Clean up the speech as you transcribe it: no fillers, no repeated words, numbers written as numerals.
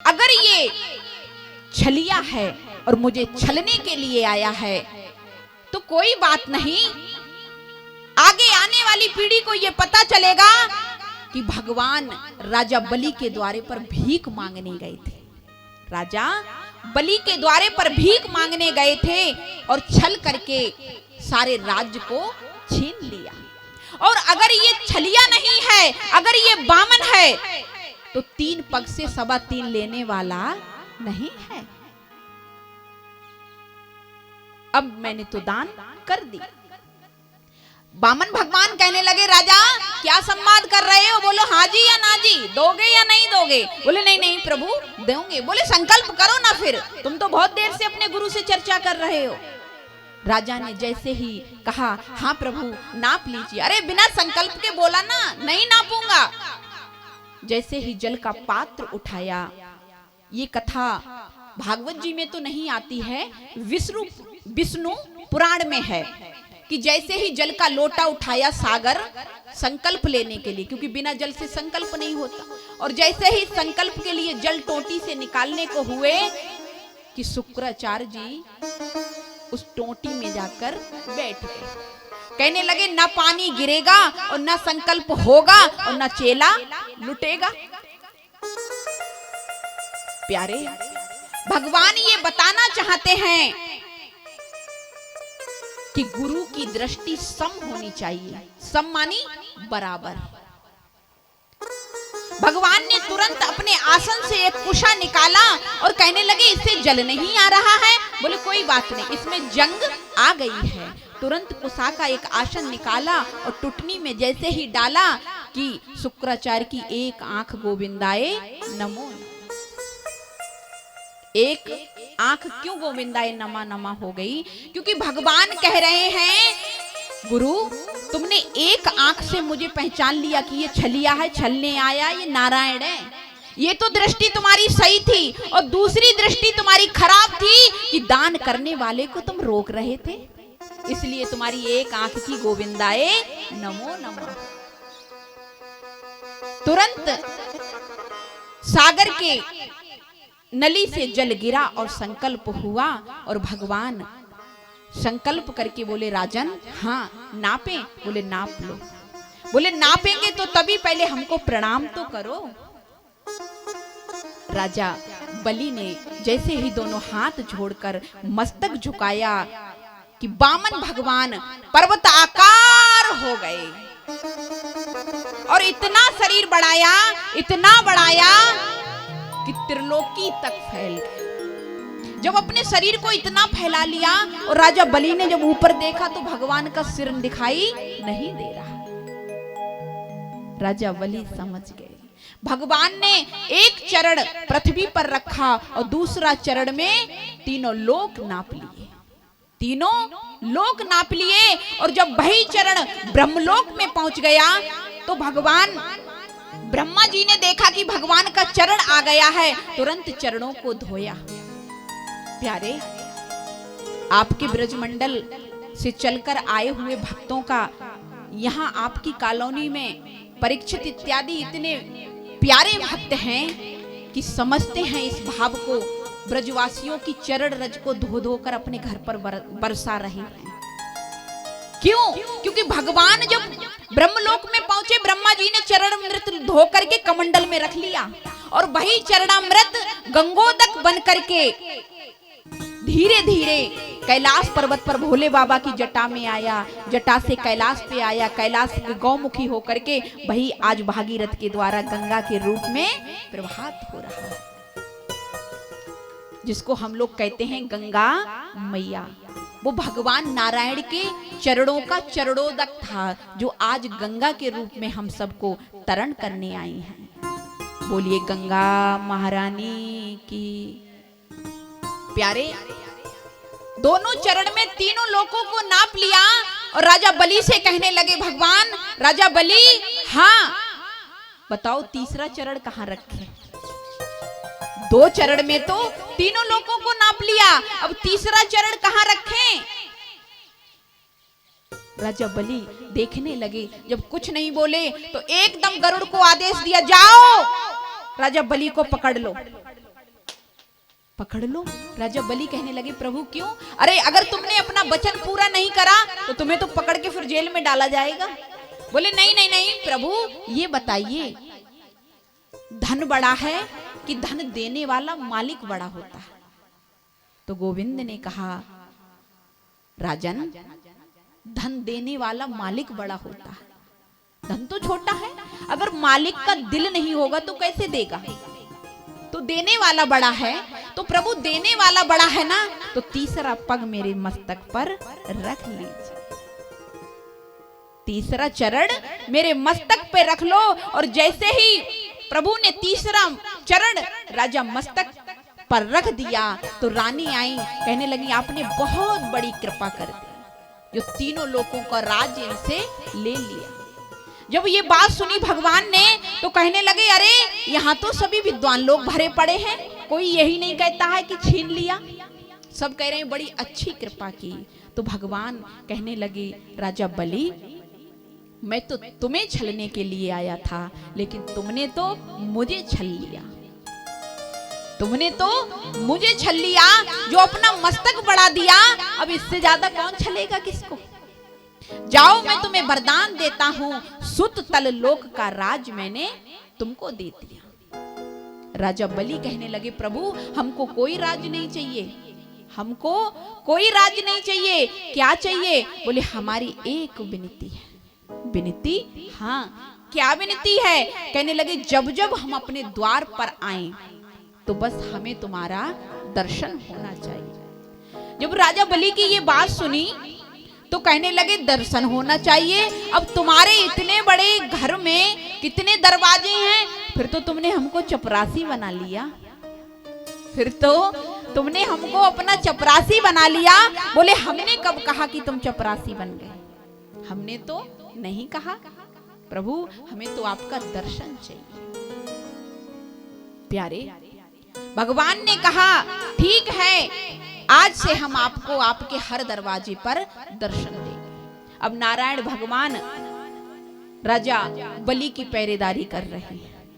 अगर ये छलिया है और मुझे छलने के लिए आया है तो कोई बात नहीं, आगे आने वाली पीढ़ी को ये पता चलेगा कि भगवान राजा बलि के द्वारे पर भीख मांगने गए थे। राजा बलि के द्वारे पर भीख मांगने गए थे और छल करके सारे राज्य को छीन लिया। और अगर ये छलिया नहीं है, अगर ये बामन है, तो 3 पग से 3.25 लेने वाला नहीं है। अब मैंने तो दान कर दी। बामन भगवान कहने लगे, राजा क्या संवाद कर रहे हो? बोलो हाँ जी या ना जी, दोगे या नहीं दोगे? बोले नहीं नहीं प्रभु देंगे। बोले संकल्प करो ना, फिर तुम तो बहुत देर से अपने गुरु से चर्चा कर रहे हो। राजा ने जैसे ही कहा हाँ प्रभु नाप लीजिए। अरे बिना संकल्प के बोला ना, नहीं नापूंगा। जैसे ही जल का पात्र उठाया, ये कथा भागवत जी में तो नहीं आती है, विष्णु पुराण में है कि जैसे ही जल का लोटा उठाया सागर संकल्प लेने के लिए, क्योंकि बिना जल से संकल्प नहीं होता, और जैसे ही संकल्प के लिए जल टोटी से निकालने को हुए कि शुक्राचार्य जी उस टोटी में जाकर बैठ गए। कहने लगे ना पानी गिरेगा और ना संकल्प होगा और ना चेला लुटेगा। प्यारे, भगवान ये बताना चाहते हैं कि गुरु की दृष्टि सम होनी चाहिए। सम मानी बराबर। भगवान ने तुरंत अपने आसन से एक कुशा निकाला और कहने लगे इससे जल नहीं आ रहा है। बोले कोई बात नहीं, इसमें जंग आ गई है। तुरंत कुशा का एक आसन निकाला और टुटनी में जैसे ही डाला कि शुक्राचार्य की एक आंख गोविंदाए नमो। एक आंख क्यों गोविंदाए नमा नमा हो गई? क्योंकि भगवान कह रहे हैं गुरु तुमने एक आंख से मुझे पहचान लिया कि ये छलिया है, छलने आया, ये नारायण है। ये तो दृष्टि तुम्हारी सही थी, और दूसरी दृष्टि तुम्हारी खराब थी कि दान करने वाले को तुम रोक रहे थे, इसलिए तुम्हारी एक आंख की गोविंदाए नमो नमः। तुरंत सागर के नली से जल गिरा और संकल्प हुआ, और भगवान संकल्प करके बोले राजन हाँ नापे। बोले नाप लो। बोले नापेंगे तो तभी पहले हमको प्रणाम तो करो। राजा बलि ने जैसे ही दोनों हाथ जोड़कर मस्तक झुकाया कि बामन भगवान पर्वत आकार हो गए, और इतना शरीर बढ़ाया, इतना बढ़ाया कि त्रिलोकी तक फैल गए। जब अपने शरीर को इतना फैला लिया और राजा बलि ने जब ऊपर देखा तो भगवान का सिर दिखाई नहीं दे रहा। राजा बलि समझ गए। भगवान ने एक चरण पृथ्वी पर रखा और दूसरा चरण में तीनों लोक नाप लिए। तीनों लोक नाप लिए, और जब वही चरण ब्रह्मलोक में पहुंच गया तो भगवान ब्रह्मा जी ने देखा कि भगवान का चरण आ गया है, तुरंत चरणों को धोया। प्यारे, आपके ब्रजमंडल से चलकर आए हुए भक्तों का यहाँ आपकी कॉलोनी में परीक्षित इत्यादि इतने प्यारे भक्त हैं कि समझते हैं इस भाव को। ब्रजवासियों की चरण रज को धो धो कर अपने घर पर बरसा रहे हैं। क्यों? क्योंकि भगवान जब ब्रह्मलोक में पहुंचे, ब्रह्मा जी ने चरणामृत धो करके कमंडल में रख लिया, और वही चरणामृत गंगोदक बन करके धीरे धीरे कैलाश पर्वत पर भोले बाबा की जटा में आया, जटा से कैलाश पे आया, कैलाश के गौमुखी होकर के वही आज भागीरथ के द्वारा गंगा के रूप में प्रवाहित हो रहा है, जिसको हम लोग कहते हैं गंगा मैया। वो भगवान नारायण के चरणों का चरणोदक था, जो आज गंगा के रूप में हम सबको तरण करने आई हैं। बोलिए गंगा महारानी की। प्यारे, दोनों चरण में तीनों लोगों को नाप लिया और राजा बलि से कहने लगे भगवान राजा बलि हाँ बताओ तीसरा चरण कहाँ रखे? 2 चरण में तो तीनों लोगों को नाप लिया, अब तीसरा चरण कहाँ रखें? राजा बलि देखने लगे, जब कुछ नहीं बोले तो एकदम गरुड़ को आदेश दिया, जाओ राजा बलि को पकड़ लो। पकड़ लो। राजा बलि कहने लगे प्रभु क्यों? अरे अगर तुमने अपना वचन पूरा नहीं करा तो तुम्हें तो पकड़ के फिर जेल में डाला जाएगा। बोले नहीं नहीं नहीं प्रभु, ये बताइए धन बड़ा है कि धन देने वाला मालिक बड़ा होता है? तो गोविंद ने कहा राजन, धन देने वाला मालिक बड़ा होता है, धन तो छोटा है। अगर मालिक का दिल नहीं होगा तो कैसे देगा? तो देने वाला बड़ा है। तो प्रभु देने वाला बड़ा है ना, तो तीसरा पग मेरे मस्तक पर रख लीजिए, तीसरा चरण मेरे मस्तक पे रख लो। और जैसे ही प्रभु ने तीसरा चरण राजा मस्तक पर रख दिया तो रानी आई, कहने लगी आपने बहुत बड़ी कृपा कर दी, जो तीनों लोगों का राज इनसे ले लिया। जब ये बात सुनी भगवान ने तो कहने लगे अरे यहाँ तो सभी विद्वान लोग भरे पड़े हैं, कोई यही नहीं कहता है कि छीन लिया। सब कह रहे हैं बड़ी अच्छी कृपा की। तो भगवान कहने लगे राजा बलि, मैं तो तुम्हें छलने के लिए आया था, लेकिन तुमने तो मुझे छल लिया, तुमने तो मुझे छल लिया। जो अपना मस्तक बढ़ा दिया, अब इससे ज्यादा कौन छलेगा किसको? जाओ मैं तुम्हें वरदान देता हूं, सुत तल लोक का राज मैंने तुमको दे दिया। राजा बलि कहने लगे प्रभु हमको कोई राज नहीं चाहिए, हमको कोई राज नहीं चाहिए। क्या चाहिए? बोले हमारी एक विनती है। विनती? हाँ, क्या विनती है? कहने लगे जब जब हम अपने द्वार पर आए तो बस हमें तुम्हारा दर्शन होना चाहिए। जब राजा बलि की ये बात सुनी तो कहने लगे दर्शन होना चाहिए। अब तुम्हारे इतने बड़े घर में कितने दरवाजे हैं, फिर तो तुमने हमको चपरासी बना लिया, फिर तो तुमने हमको अपना चपरासी बना लिया। बोले हमने कब कहा कि तुम चपरासी बन गए? हमने तो नहीं कहा। प्रभु हमें तो आपका दर्शन चाहिए। प्यारे, भगवान ने कहा ठीक है, आज से हम आपको आपके हर दरवाजे पर दर्शन देंगे। अब नारायण भगवान राजा बलि की पहरेदारी कर रहे हैं।